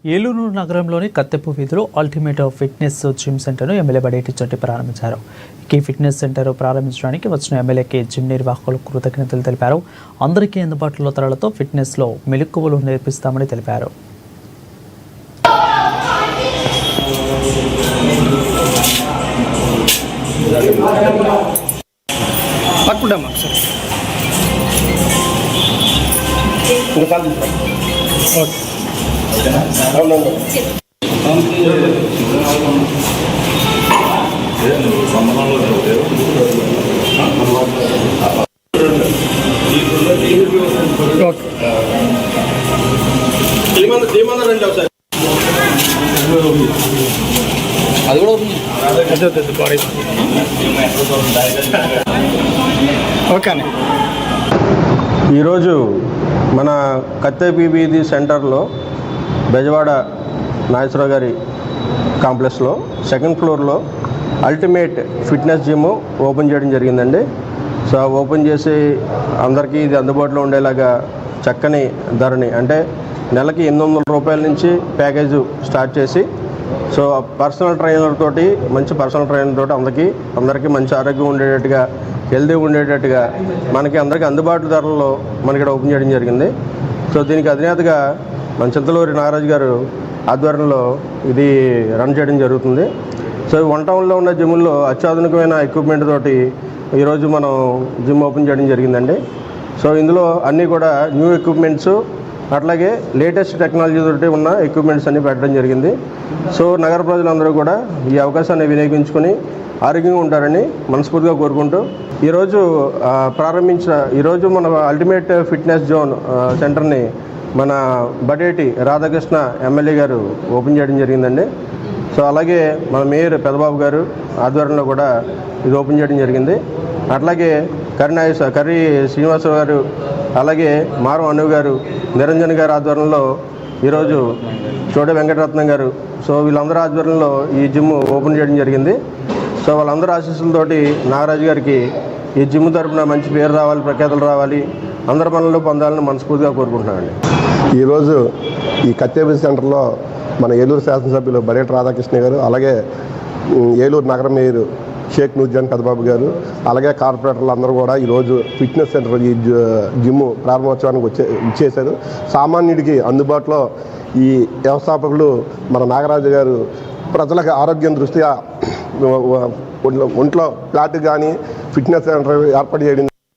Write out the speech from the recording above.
ఏలూరు నగరంలోని కత్తెపు వీధిలో ultimate fitness gym సెంటర్ను ఎమ్మెల్యే బడేటి చోటి ప్రారంభించారు. ఈ ఫిట్నెస్ సెంటర్ ప్రారంభించడానికి వచ్చిన ఎమ్మెల్యేకి జిమ్ నిర్వాహకులు కృతజ్ఞతలు తెలిపారు. అందరికీ అందుబాటులో ధరలతో ఫిట్నెస్లో మెలకువలు నేర్పిస్తామని తెలిపారు. అది కూడా ఓకే. ఈరోజు మన కత్తెపు వీధి సెంటర్లో బెజవాడ నాగేశ్వరరావు గారి కాంప్లెక్స్లో సెకండ్ ఫ్లోర్లో అల్టిమేట్ ఫిట్నెస్ జిమ్ ఓపెన్ చేయడం జరిగిందండి. సో ఓపెన్ చేసి అందరికీ ఇది అందుబాటులో ఉండేలాగా చక్కని ధరని అంటే నెలకి 800 రూపాయల నుంచి ప్యాకేజ్ స్టార్ట్ చేసి సో పర్సనల్ ట్రైనర్ తోటి మంచి పర్సనల్ ట్రైనర్ తోటి అందరికీ మంచి ఆరోగ్యం ఉండేటట్టుగా హెల్దీ ఉండేటట్టుగా మనకి అందరికీ అందుబాటు ధరల్లో మనకి ఇక్కడ ఓపెన్ చేయడం జరిగింది. సో దీనికి అధినేతగా మన చింతలూరి నాగరాజు గారు ఆధ్వర్యంలో ఇది రన్ చేయడం జరుగుతుంది. సో వన్ టౌన్లో ఉన్న జిమ్లో అత్యాధునికమైన ఎక్విప్మెంట్ తోటి ఈరోజు మనం జిమ్ ఓపెన్ చేయడం జరిగిందండి. సో ఇందులో అన్నీ కూడా న్యూ ఎక్విప్మెంట్స్ అట్లాగే లేటెస్ట్ టెక్నాలజీ తోటి ఉన్న ఎక్విప్మెంట్స్ అన్నీ పెట్టడం జరిగింది. సో నగర ప్రజలందరూ కూడా ఈ అవకాశాన్ని వినియోగించుకొని ఆరోగ్యంగా ఉంటారని మనస్ఫూర్తిగా కోరుకుంటూ ఈరోజు మన అల్టిమేట్ ఫిట్నెస్ జోన్ సెంటర్ని మన బడేటి రాధాకృష్ణ ఎమ్మెల్యే గారు ఓపెన్ చేయడం జరిగిందండి. సో అలాగే మన మేయర్ పెదబాబు గారు ఆధ్వర్యంలో కూడా ఇది ఓపెన్ చేయడం జరిగింది. అట్లాగే కర్రీ శ్రీనివాసరావు గారు అలాగే మారం అను గారు నిరంజన్ గారి ఆధ్వర్యంలో ఈరోజు చోటే వెంకటరత్నం గారు సో వీళ్ళందరూ ఆధ్వర్యంలో ఈ జిమ్ ఓపెన్ చేయడం జరిగింది. సో వాళ్ళందరూ ఆశీస్సులతోటి నాగరాజు గారికి ఈ జిమ్ తరపున మంచి పేరు రావాలి, ప్రఖ్యాతులు రావాలి, అందరి పనులు పొందాలని మనస్ఫూర్తిగా కోరుకుంటున్నానండి. ఈరోజు ఈ కత్తెపు సెంటర్లో మన ఏలూరు శాసనసభ్యులు బడేటి రాధాకృష్ణ గారు అలాగే ఏలూరు నగర మేయర్ షేక్ నూర్జాన్ పెదబాబు గారు అలాగే కార్పొరేటర్లు అందరూ కూడా ఈరోజు ఫిట్నెస్ సెంటర్ ఈ జిమ్ ప్రారంభోత్సవానికి ఇచ్చేశారు. సామాన్యుడికి అందుబాటులో ఈ వ్యవస్థాపకులు మన నాగరాజు గారు ప్రజలకు ఆరోగ్యం దృష్ట్యా ఒంట్లో ఫ్లాట్ కానీ ఫిట్నెస్ సెంటర్ ఏర్పాటు చేయడం